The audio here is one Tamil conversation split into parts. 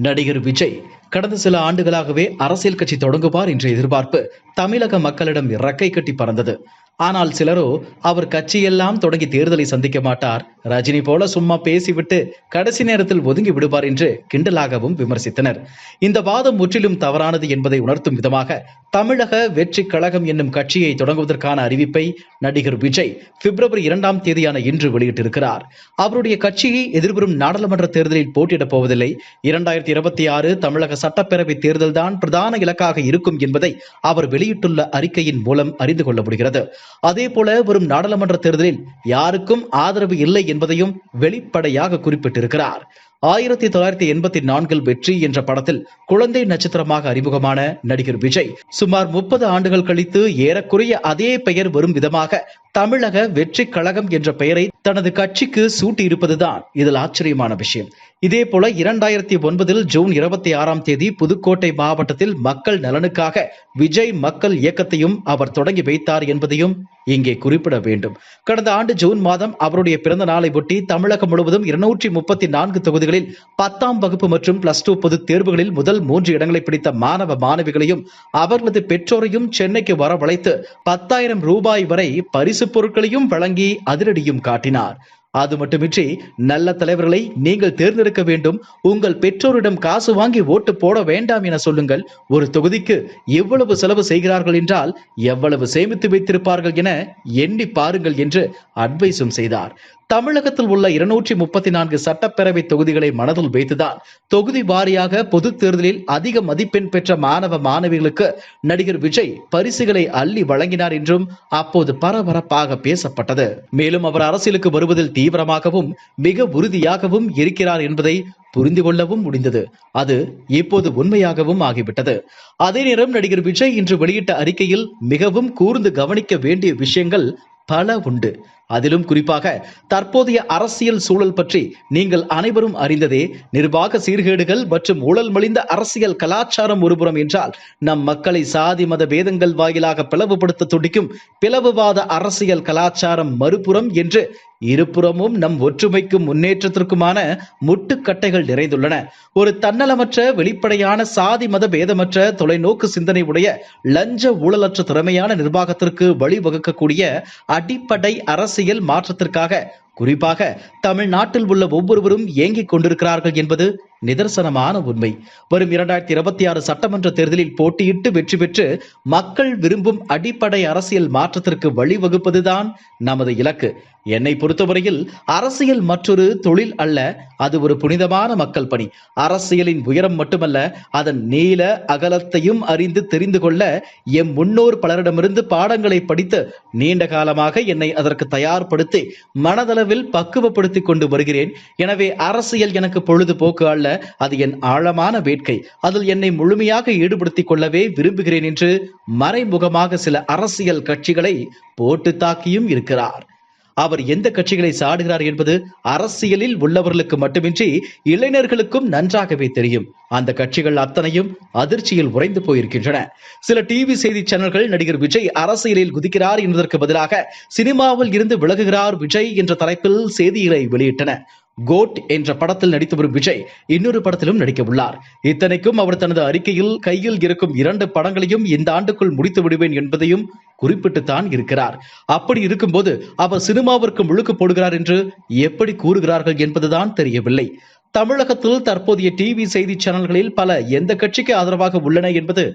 நடிகர் விஜய் கடந்த சில ஆண்டுகளாகவே அரசியல் கட்சி தொடங்குவார் என்ற எதிர்பார்ப்பு தமிழக மக்களிடம் இறக்கை கட்டி பறந்தது. ஆனால் சிலரோ அவர் கட்சியெல்லாம் தொடங்கி தேர்தலை சந்திக்க மாட்டார், ரஜினி போல சும்மா பேசிவிட்டு கடைசி நேரத்தில் ஒதுங்கி விடுவார் என்று கிண்டலாகவும் விமர்சித்தனர். இந்த வாதம் முற்றிலும் தவறானது என்பதை உணர்த்தும் விதமாக தமிழக வெற்றி கழகம் என்னும் கட்சியை தொடங்குவதற்கான அறிவிப்பை நடிகர் விஜய் பிப்ரவரி 2ஆம் தேதியான இன்று வெளியிட்டிருக்கிறார். அவருடைய கட்சியை எதிர்வரும் நாடாளுமன்ற தேர்தலில் போட்டியிடப் போவதில்லை. 2026 தமிழக சட்டப்பேரவை தேர்தல் தான் பிரதான இலக்காக இருக்கும் என்பதை அவர் வெளியிட்டுள்ள அறிக்கையின் மூலம் அறிந்து கொள்ள முடிகிறது. அதேபோல வரும் நாடாளுமன்ற தேர்தலில் யாருக்கும் ஆதரவு இல்லை என்பதையும் வெளிப்படையாக குறிப்பிட்டிருக்கிறார். 1984 வெற்றி என்ற படத்தில் குழந்தை நட்சத்திரமாக அறிமுகமான நடிகர் விஜய் சுமார் 30 ஆண்டுகள் கழித்து ஏறக்குறைய அதே பெயர் வரும் விதமாக தமிழக வெற்றி கழகம் என்ற பெயரை தனது கட்சிக்கு சூட்டியிருப்பதுதான் இதில் ஆச்சரியமான விஷயம். இதே போல 2009 ஜூன் 26ஆம் தேதி புதுக்கோட்டை மாவட்டத்தில் மக்கள் நலனுக்காக விஜய் மக்கள் இயக்கத்தையும் அவர் தொடங்கி வைத்தார் என்பதையும் இங்கே குறிப்பிட வேண்டும். கடந்த ஆண்டு ஜூன் மாதம் அவருடைய பிறந்த நாளை ஒட்டி தமிழகம் முழுவதும் 234 தொகுதிகளில் 10ஆம் வகுப்பு மற்றும் +2 பொதுத் தேர்வுகளில் முதல் 3 இடங்களை பிடித்த மாணவ மாணவிகளையும் அவர்களது பெற்றோரையும் சென்னைக்கு வரவழைத்து 10,000 ரூபாய் வரை பரிசு பொருட்களையும் வழங்கி அதிரடியும் காட்டினார். அது மட்டுமின்றி நல்ல தலைவர்களை நீங்கள் தேர்ந்தெடுக்க வேண்டும், உங்கள் பெற்றோரிடம் காசு வாங்கி ஓட்டு போட வேண்டாம் என சொல்லுங்கள், ஒரு தொகுதிக்கு எவ்வளவு செலவு செய்கிறார்கள் என்றால் எவ்வளவு சேமித்து வைத்திருப்பார்கள் என எண்ணி பாருங்கள் என்று அட்வைஸும் செய்தார். தமிழகத்தில் உள்ள 234 சட்டப்பேரவை தொகுதிகளை மனதில் வைத்துதான் தொகுதி வாரியாக பொது தேர்தலில் அதிக மதிப்பெண் பெற்ற மாணவ மாணவிகளுக்கு நடிகர் விஜய் பரிசுகளை அள்ளி வழங்கினார் என்றும் அப்போது பரபரப்பாக பேசப்பட்டது. மேலும் அவர் அரசியலுக்கு வருவதில் தீவிரமாகவும் மிக உறுதியாகவும் இருக்கிறார் என்பதை புரிந்து கொள்ளவும் முடிந்தது. அது இப்போது உண்மையாகவும் ஆகிவிட்டது. அதே நேரம் நடிகர் விஜய் இன்று வெளியிட்ட அறிக்கையில் மிகவும் கூர்ந்து கவனிக்க வேண்டிய விஷயங்கள் பல உண்டு. அதிலும் குறிப்பாக தற்போதைய அரசியல் சூழல் பற்றி நீங்கள் அனைவரும் அறிந்ததே. நிர்வாக சீர்கேடுகள் மற்றும் ஊழல் மலிந்த அரசியல் கலாச்சாரம் ஒருபுறம் என்றால், நம் மக்களை சாதி மத பேதங்கள் வாயிலாக பிளவுபடுத்த துடிக்கும் பிளவுவாத அரசியல் கலாச்சாரம் மறுபுறம் என்று இருபுறமும் நம் ஒற்றுமைக்கும் முன்னேற்றத்திற்குமான முட்டுக்கட்டைகள் நிறைந்துள்ளன. ஒரு தன்னலமற்ற வெளிப்படையான சாதி மத பேதமற்ற தொலைநோக்கு சிந்தனை உடைய லஞ்ச ஊழலற்ற திறமையான நிர்வாகத்திற்கு வழிவகுக்கக்கூடிய அடிப்படை அரசியல் மாற்றத்திற்காக குறிப்பாக தமிழ்நாட்டில் உள்ள ஒவ்வொருவரும் ஏங்கிக் கொண்டிருக்கிறார்கள் என்பது நிதர்சனமான உண்மை. வரும் 2026 சட்டமன்ற தேர்தலில் போட்டியிட்டு வெற்றி பெற்று மக்கள் விரும்பும் அடிப்படை அரசியல் மாற்றத்திற்கு வழிவகுப்பதுதான் நமது இலக்கு. என்னை பொறுத்தவரையில் அரசியல் மற்றொரு தொழில் அல்ல, அது ஒரு புனிதமான மக்கள் பணி. அரசியலின் உயரம் மட்டுமல்ல, அதன் நீள அகலத்தையும் அறிந்து தெரிந்து கொள்ள எம் முன்னோர் பலரிடமிருந்து பாடங்களை படித்து நீண்ட காலமாக என்னை அதற்கு தயார்படுத்தி மனதளவில் பக்குவப்படுத்திக் கொண்டு வருகிறேன். எனவே அரசியல் எனக்கு பொழுதுபோக்கு அல்ல, அது என் ஆழமான வேட்கை. அதில் என்னை முழுமையாக ஈடுபடுத்திக் கொள்ளவே விரும்புகிறேன் என்று மறைமுகமாக சில அரசியல் கட்சிகளை போட்டு தாக்கியும் இருக்கிறார். அவர் எந்த கட்சிகளை சாடுகிறார் என்பது அரசியலில் உள்ளவர்களுக்கு மட்டுமின்றி இளைஞர்களுக்கும் நன்றாகவே தெரியும். அந்த கட்சிகள் அத்தனையும் அதிர்ச்சியில் உறைந்து போயிருக்கின்றன. சில டிவி செய்தி சேனல்கள் நடிகர் விஜய் அரசியலில் குதிக்கிறார் என்பதற்கு பதிலாக சினிமாவில் இருந்து விலகுகிறார் விஜய் என்ற தலைப்பில் செய்திகளை வெளியிட்டன. கோட் என்ற படத்தில் நடித்து வரும் விஜய் இன்னொரு படத்திலும் நடிக்க உள்ளார். இத்தனைக்கும் அவர் தனது அறிக்கையில் கையில் இருக்கும் 2 படங்களையும் இந்த ஆண்டுக்குள் முடித்து விடுவேன் என்பதையும் குறிப்பிட்டுத்தான் இருக்கிறார். அப்படி இருக்கும்போது அவர் சினிமாவிற்கு முழுக்கு போடுகிறார் என்று எப்படி கூறுகிறார்கள் என்பதுதான் தெரியவில்லை. தமிழகத்தில் தற்போதைய டிவி செய்தி சேனல்களில் பல எந்த கட்சிக்கு ஆதரவாக உள்ளன என்பது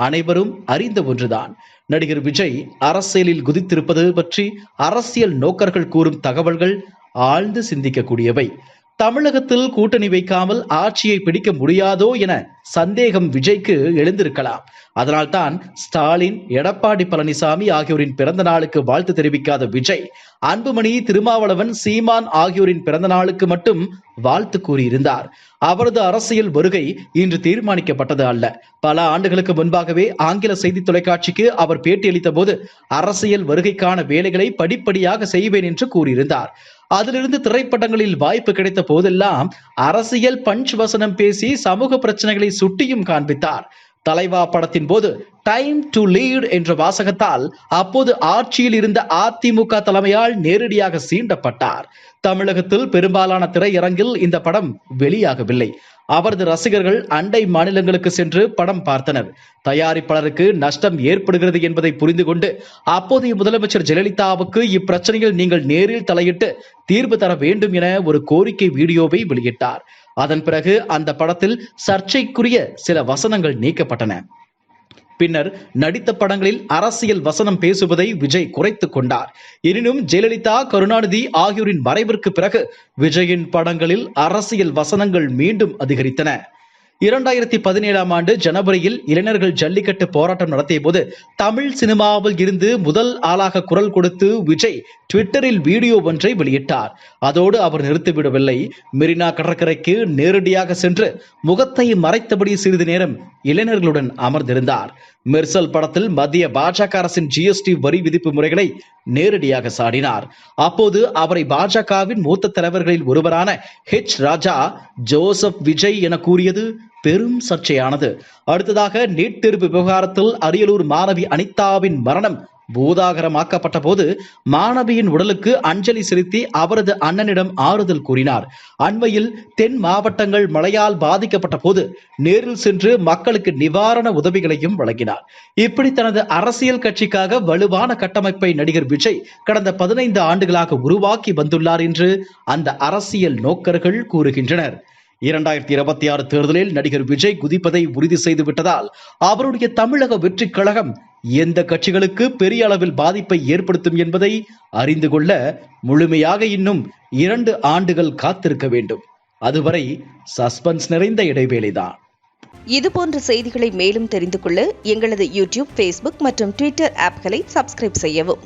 அனைவரும் அறிந்த ஒன்றுதான். நடிகர் விஜய் அரசியலில் குதித்திருப்பது பற்றி அரசியல் நோக்கர்கள் கூறும் தகவல்கள் ஆழ்ந்து சிந்திக்கக்கூடியவை. தமிழகத்தில் கூட்டணி வைக்காமல் ஆட்சியை பிடிக்க முடியாதோ என சந்தேகம் விஜய்க்கு எழுந்திருக்கலாம். அதனால்தான் ஸ்டாலின், எடப்பாடி பழனிசாமி ஆகியோரின் பிறந்த நாளுக்கு வாழ்த்து தெரிவிக்காத விஜய் அன்புமணி, திருமாவளவன், சீமான் ஆகியோரின் பிறந்த நாளுக்கு மட்டும் வாழ்த்து கூறியிருந்தார். அவரது அரசியல் வருகை இன்று தீர்மானிக்கப்பட்டது அல்ல. பல ஆண்டுகளுக்கு முன்பாகவே ஆங்கில செய்தி தொலைக்காட்சிக்கு அவர் பேட்டியளித்த போது அரசியல் வருகைக்கான வேலைகளை படிப்படியாக செய்வேன் என்று கூறியிருந்தார். அதிலிருந்து திரைப்படங்களில் வாய்ப்பு கிடைத்த போதெல்லாம் அரசியல் பஞ்ச் வசனம் பேசி சமூக பிரச்சனைகளை சுட்டியும் காண்பித்தார். தலைவா படத்தின் போது டைம் டு லீட் என்ற வாசகத்தால் அப்போது ஆட்சியில் இருந்த அதிமுக தலைமையால் நேரடியாக சீண்டப்பட்டார். தமிழகத்தில் பெரும்பாலான திரையரங்கில் இந்த படம் வெளியாகவில்லை. அவரது ரசிகர்கள் அண்டை மாநிலங்களுக்கு சென்று படம் பார்த்தனர். தயாரிப்பாளருக்கு நஷ்டம் ஏற்படுகிறது என்பதை புரிந்து கொண்டு அப்போதைய முதலமைச்சர் ஜெயலலிதாவுக்கு இப்பிரச்சனையில் நீங்கள் நேரில் தலையிட்டு தீர்வு தர வேண்டும் என ஒரு கோரிக்கை வீடியோவை வெளியிட்டார். அதன் பிறகு அந்த படத்தில் சர்ச்சைக்குரிய சில வசனங்கள் நீக்கப்பட்டன. பின்னர் நடித்த படங்களில் அரசியல் வசனம் பேசுவதை விஜய் குறைத்துக் கொண்டார். எனினும் ஜெயலலிதா, கருணாநிதி ஆகியோரின் மறைவிற்கு பிறகு விஜயின் படங்களில் அரசியல் வசனங்கள் மீண்டும் அதிகரித்தன. 2017 ஆண்டு ஜனவரியில் இளைஞர்கள் ஜல்லிக்கட்டு போராட்டம் நடத்திய போது தமிழ் சினிமாவில் இருந்து முதல் ஆளாக குரல் கொடுத்து விஜய் ட்விட்டரில் வீடியோ ஒன்றை வெளியிட்டார். அதோடு அவர் நிறுத்திவிடவில்லை. மெரினா கடற்கரைக்கு நேரடியாக சென்று முகத்தை மறைத்தபடி சிறிது நேரம் இளைஞர்களுடன் அமர்ந்திருந்தார். மெர்சல் படத்தில் மத்திய பாஜக அரசின் GST வரி விதிப்பு முறைகளை நேரடியாக சாடினார். அப்போது அவரை பாஜகவின் மூத்த தலைவர்களில் ஒருவரான ராஜா ஜோசப் விஜய் என கூறியது பெரும் சர்ச்சையானது. அடுத்ததாக நீட் தேர்வு விவகாரத்தில் அரியலூர் மாணவி அனிதாவின் மரணம் பூதாகரமாக்கப்பட்ட போது மாணவியின் உடலுக்கு அஞ்சலி செலுத்தி அவரது அண்ணனிடம் ஆறுதல் கூறினார். அண்மையில் தென் மாவட்டங்கள் மழையால் பாதிக்கப்பட்ட போது நேரில் சென்று மக்களுக்கு நிவாரண உதவிகளையும் வழங்கினார். இப்படி தனது அரசியல் கட்சிக்காக வலுவான கட்டமைப்பை நடிகர் விஜய் கடந்த 15 ஆண்டுகளாக உருவாக்கி வந்துள்ளார் என்று அந்த அரசியல் நோக்கர்கள் கூறுகின்றனர். 2026 தேர்தலில் நடிகர் விஜய் குதிப்பதை உறுதி செய்து விட்டதால் அவருடைய தமிழக வெற்றி கழகம் எந்த கட்சிகளுக்கு பெரிய அளவில் பாதிப்பை ஏற்படுத்தும் என்பதை அறிந்து கொள்ள முழுமையாக இன்னும் 2 ஆண்டுகள் காத்திருக்க வேண்டும். அதுவரை சஸ்பென்ஸ் நிறைந்த இடைவேளைதான். இதுபோன்ற செய்திகளை மேலும் தெரிந்து கொள்ள எங்களது யூடியூப், Facebook மற்றும் Twitter ஆப்களை சப்ஸ்கிரைப் செய்யவும்.